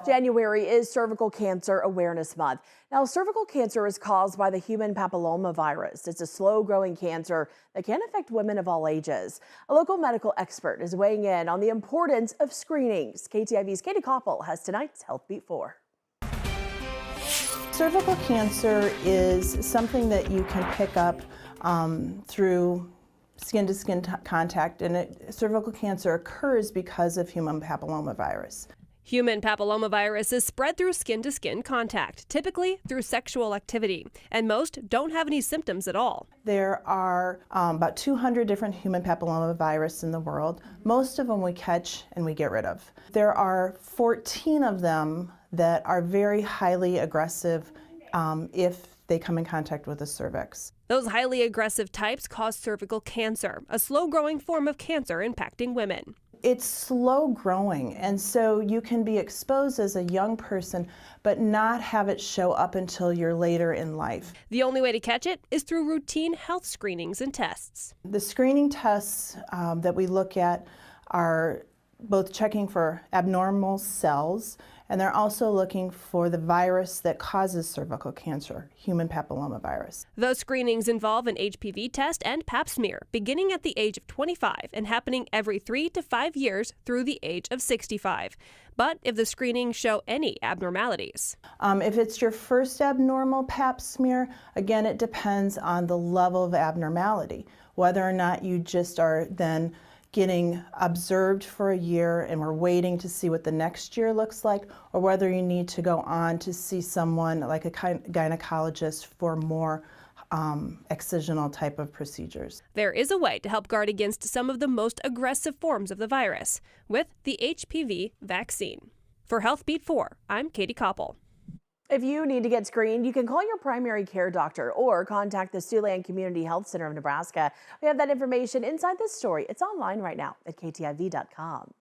January is Cervical Cancer Awareness Month. Now, cervical cancer is caused by the human papillomavirus. It's a slow-growing cancer that can affect women of all ages. A local medical expert is weighing in on the importance of screenings. KTIV's Katie Koppel has tonight's Healthbeat 4. Cervical cancer is something that you can pick up through skin-to-skin contact, and cervical cancer occurs because of human papillomavirus. Human papillomavirus is spread through skin-to-skin contact, typically through sexual activity, and most don't have any symptoms at all. There are about 200 different human papillomavirus in the world. Most of them we catch and we get rid of. There are 14 of them that are very highly aggressive if they come in contact with the cervix. Those highly aggressive types cause cervical cancer, a slow-growing form of cancer impacting women. It's slow growing, and so you can be exposed as a young person but not have it show up until you're later in life. The only way to catch it is through routine health screenings and tests. The screening tests that we look at are both checking for abnormal cells, and they're also looking for the virus that causes cervical cancer, human papillomavirus. Those screenings involve an HPV test and pap smear, beginning at the age of 25 and happening every 3 to 5 years through the age of 65. But if the screenings show any abnormalities. If it's your first abnormal pap smear, again, it depends on the level of abnormality, whether or not you just are then getting observed for a year and we're waiting to see what the next year looks like, or whether you need to go on to see someone like a gynecologist for more excisional type of procedures. There is a way to help guard against some of the most aggressive forms of the virus with the HPV vaccine. For Healthbeat 4, I'm Katie Koppel. If you need to get screened, you can call your primary care doctor or contact the Siouxland Community Health Center of Nebraska. We have that information inside this story. It's online right now at KTIV.com.